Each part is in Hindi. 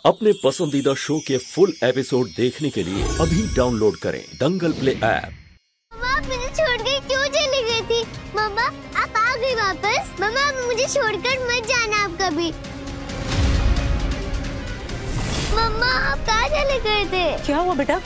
अपने पसंदीदा शो के फुल एपिसोड देखने के लिए अभी डाउनलोड करें दंगल प्ले ऐप। मम्मा मुझे छोड़ के क्यों चली गई थी? मम्मा आप आ गई वापस? मम्मा मुझे छोड़कर मत जाना आप कभी। मम्मा आप कहाँ चले गए थे? क्या हुआ बेटा?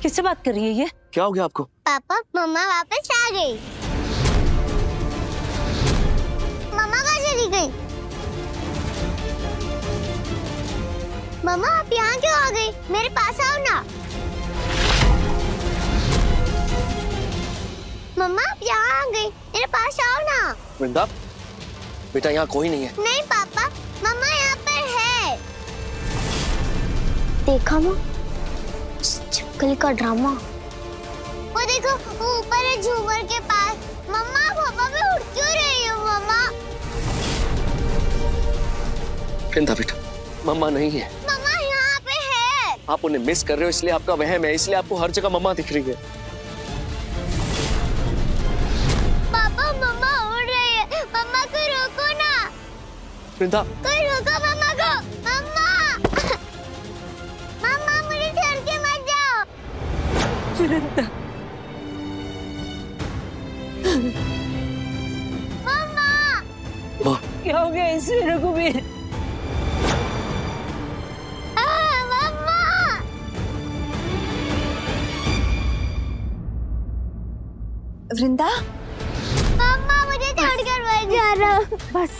किससे बात कर रही है ये? क्या हो गया आपको? पापा मम्मा वापस आ गई। मम्मा कहाँ चली गई? मम्मा आप यहाँ क्यों आ गई? मेरे पास आओ ना। मम्मा आप यहाँ आ गई, मेरे पास आओ ना। वृंदा, बेटा यहाँ कोई नहीं है। नहीं पापा, मम्मा यहाँ पर है। देखा माँ, छिपकली का ड्रामा। वो देखो, वो ऊपर है झूमर के पास। मम्मा पापा भी उड़ क्यों रही हो मम्मा? वृंदा बेटा, मम्मा नहीं है। मम्मा यहाँ पे है। आप उन्हें मिस कर रहे हो इसलिए आपका वहम है, इसलिए आपको हर जगह मम्मा दिख रही है। पापा मम्मा उड़ रही है, मम्मा को रोको ना। वृंदा, कोई रोको मम्मा को। मम्मा मम्मा मुझे छोड़ के मत जाओ। वृंदा, मम्मा क्या हो गया इसे रघुवीर? मम्मा वृंदा, मम्मा मुझे छोड़कर मत जाना। बस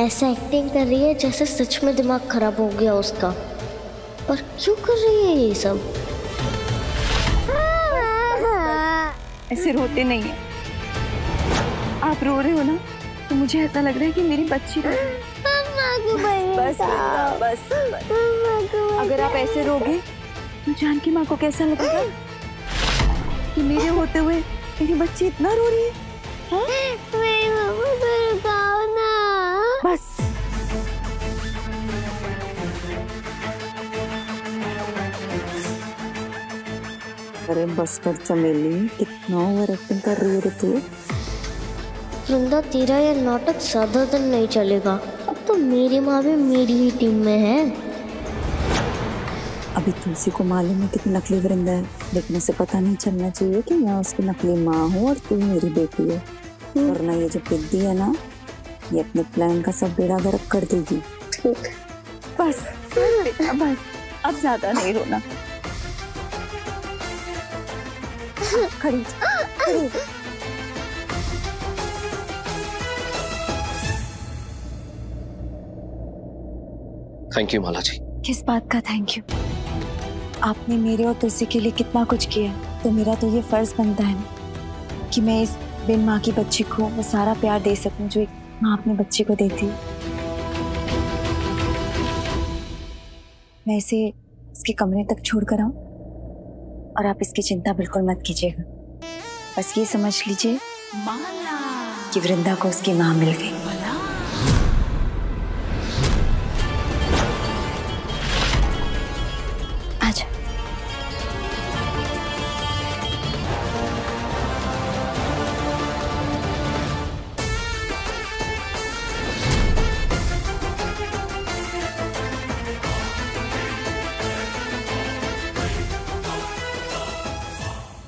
ऐसा एक्टिंग कर रही है जैसे सच में दिमाग खराब हो गया उसका। पर क्यों कर रही है ये सब? ऐसे रोते नहीं है। आप रो रहे हो ना तो मुझे ऐसा लग रहा है कि मेरी बच्ची रो रही है। मम्मा को बस वृंदा, बस। मम्मा को अगर आप ऐसे रोगे तो जानकी माँ को कैसा लगेगा कि मेरे होते हुए मेरी बच्ची इतना रो रही है? मेरी मम्मा को रुकाओ ना। बस अरे बस कर चमेली, कितना ओवर एक्टिंग कर रही है तू। वृंदा तेरा ये नाटक ज्यादा दिन नहीं चलेगा। अब तो मेरी माँ भी मेरी ही टीम में है। अभी तुलसी को मालूम है कि नकली वृंदा है, लेकिन उसे पता नहीं चलना चाहिए कि मैं उसकी नकली माँ हूँ और तू मेरी बेटी है। वरना ये जो पिद्दी है ना, ये अपने प्लान का सब बेड़ा गर्क कर देगी। बस बेटा बस, अब ज्यादा नहीं रोना। खड़ी खड़ी। थैंक यू माला जी। किस बात का थैंक यू? आपने मेरे और तुलसी के लिए कितना कुछ किया, तो मेरा तो ये फर्ज बनता है ना कि मैं इस बिन माँ की बच्ची को वो सारा प्यार दे सकूं जो एक माँ अपने बच्चे को देती है। मैं इसे इसके कमरे तक छोड़ कर आऊं और आप इसकी चिंता बिल्कुल मत कीजिएगा। बस ये समझ लीजिए कि वृंदा को उसकी माँ मिल गई। आजा।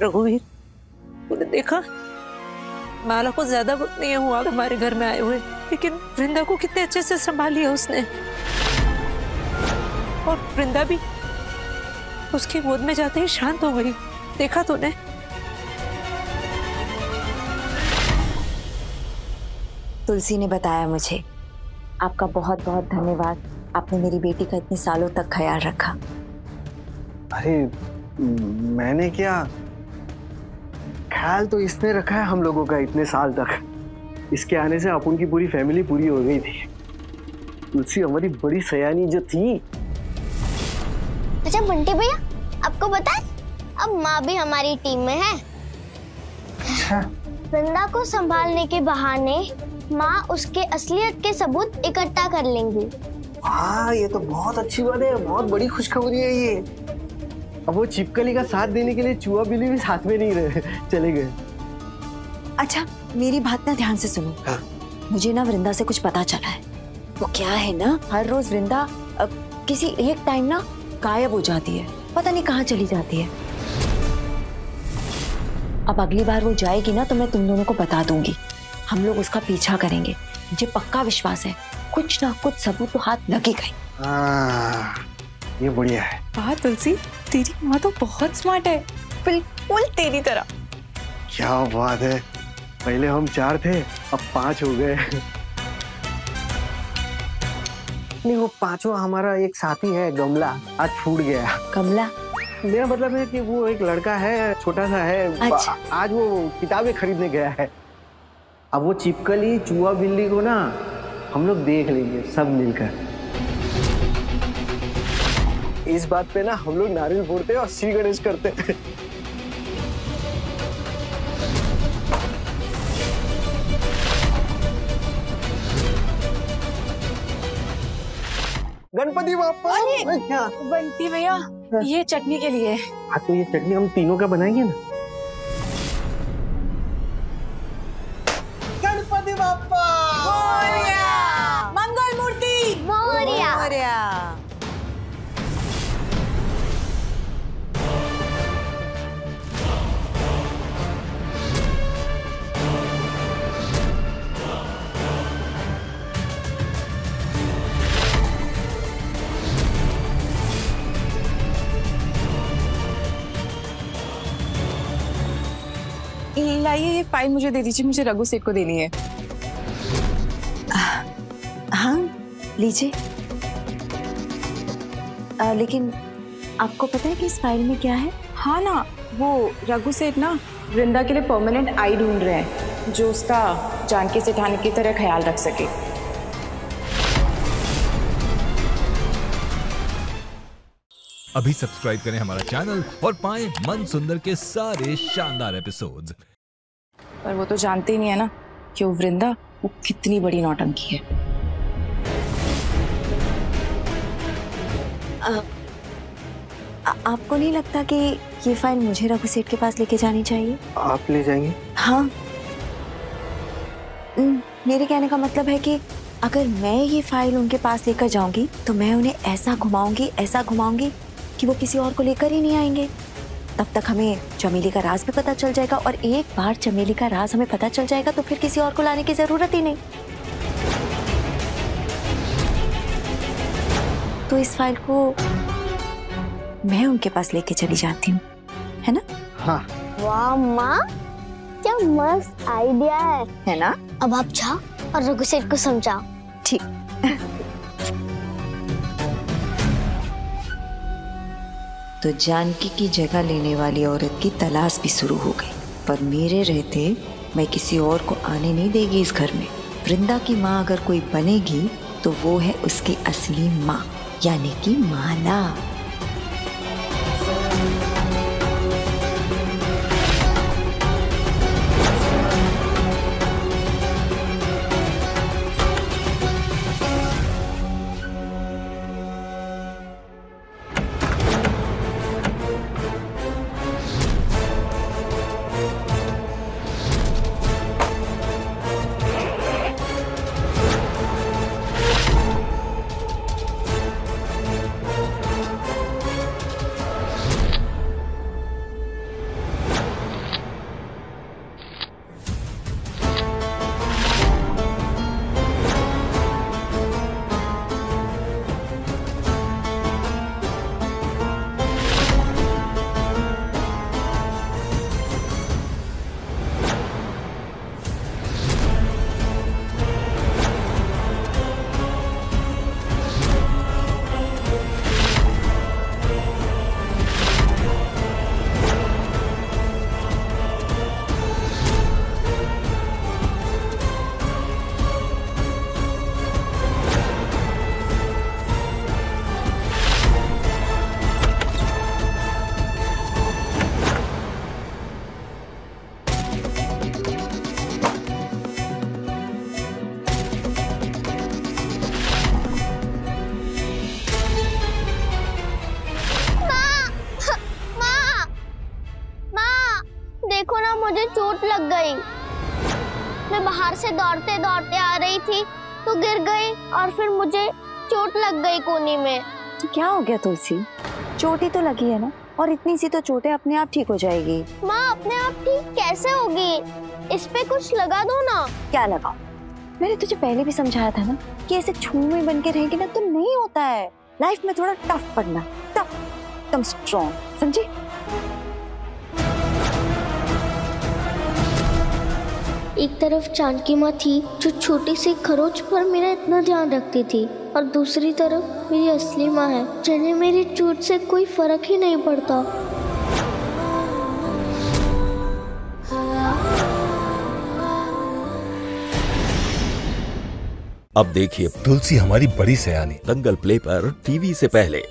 रघुवीर, तूने देखा माला को ज्यादा वक्त नहीं हुआ हमारे घर में आए हुए, लेकिन वृंदा को कितने अच्छे से संभाल लिया उसने। और वृंदा भी उसकी गोद में जाते ही शांत हो गई। देखा तूने? तुलसी ने बताया मुझे। आपका बहुत बहुत धन्यवाद, आपने मेरी बेटी का इतने सालों तक ख्याल रखा। अरे मैंने क्या, ख्याल तो इसने रखा है हम लोगों का इतने साल तक। इसके आने से अपन की पूरी फैमिली पूरी हो गई थी। तुलसी हमारी बड़ी सयानी जो थी। अच्छा बंटी भैया, आपको पता है अब माँ भी हमारी टीम में है। अच्छा। वृंदा को संभालने के बहाने माँ उसके असलियत के सबूत इकट्ठा कर लेंगी। हाँ ये तो बहुत अच्छी बात है, बहुत बड़ी खुशखबरी है ये। अब वो छिपकली का साथ देने के लिए चूहा बिल्ली भी साथ में नहीं रहे, चले गए। अच्छा मेरी बात ना ध्यान से सुनो। हाँ। मुझे ना वृंदा से कुछ पता चला है। वो क्या है ना, हर रोज वृंदा किसी एक टाइम ना गायब हो जाती है, पता नहीं कहाँ चली जाती है। अब अगली बार वो जाएगी ना तो मैं तुम दोनों को बता दूंगी, हम लोग उसका पीछा करेंगे। मुझे पक्का विश्वास है कुछ ना कुछ सबूत तो हाथ लगेगा ही। ये बढ़िया है। वाह तुलसी, तेरी माँ तो बहुत स्मार्ट है, बिल्कुल तेरी तरह। क्या बात है, पहले हम 4 थे अब 5 हो गए। नहीं, वो 5वां हमारा एक साथी है गमला, आज छूट गया। कमला? मेरा मतलब है कि वो एक लड़का है, छोटा सा है। अच्छा। आज वो किताबें खरीदने गया है। अब वो चिपकली चूहा बिल्ली को ना हम लोग देख लेंगे सब मिलकर। इस बात पे ना हम लोग नारियल फोड़ते और श्री गणेश करते। गणपति बाप्पा। बंटी भैया, ये चटनी के लिए। हाँ तो ये चटनी हम तीनों का बनाएंगे ना। गणपति बाप्पा मोरया, मंगल मूर्ति मोरया। मोरया। लाइए, ये फाइल मुझे दे दीजिए, मुझे रघु सेठ को देनी है। हाँ लीजिए। लेकिन आपको पता है कि इस फाइल में क्या है? हाँ ना, वो रघु सेठ ना वृंदा के लिए परमानेंट आई ढूंढ रहे हैं जो उसका जानकी सेठानी की तरह ख्याल रख सके। अभी सब्सक्राइब करें हमारा चैनल और पाएं मन सुंदर के सारे शानदार एपिसोड्स। पर वो तो जानते ही नहीं है ना कि वो वृंदा वो कितनी बड़ी नौटंकी है। आपको नहीं लगता कि ये फाइल मुझे रघु सेठ के पास लेके जानी चाहिए? आप ले जाएंगे? हाँ। मेरे कहने का मतलब है कि अगर मैं ये फाइल उनके पास लेकर जाऊंगी तो मैं उन्हें ऐसा घुमाऊंगी कि वो किसी और को लेकर ही नहीं आएंगे। तब तक हमें चमेली का राज भी पता चल जाएगा, और एक बार चमेली का राज हमें पता चल जाएगा तो फिर किसी और को लाने की जरूरत ही नहीं। तो इस फाइल को मैं उनके पास लेके चली जाती हूँ, है ना? हाँ। वाह माँ, क्या मस्त आइडिया है ना? अब आप जाओ और रघु सेठ को समझाओ। ठीक। तो जानकी की जगह लेने वाली औरत की तलाश भी शुरू हो गई, पर मेरे रहते मैं किसी और को आने नहीं देगी इस घर में। वृंदा की माँ अगर कोई बनेगी तो वो है उसकी असली माँ, यानी कि माला। मुझे चोट लग गई। मैं बाहर से दौड़ते दौड़ते आ रही थी तो गिर गई और फिर मुझे चोट लग गई कोहनी में। तो क्या हो गया तुलसी? चोट ही तो लगी है ना, और इतनी सी तो चोट है, अपने आप ठीक हो जाएगी। माँ अपने आप ठीक कैसे होगी? इस पे कुछ लगा दो ना। क्या लगाओ? मैंने तुझे पहले भी समझाया था ना कि ऐसे छूमे बन के रहेगी ना तो नहीं होता है। लाइफ में थोड़ा टफ पड़ना, टफ, एकदम स्ट्रॉन्ग, समझी? एक तरफ जानकी माँ थी जो छोटी सी खरोच पर मेरा इतना ध्यान रखती थी, और दूसरी तरफ मेरी असली माँ है जिन्हें मेरी चोट से कोई फर्क ही नहीं पड़ता। अब देखिए तुलसी हमारी बड़ी सयानी। दंगल प्ले पर टीवी से पहले।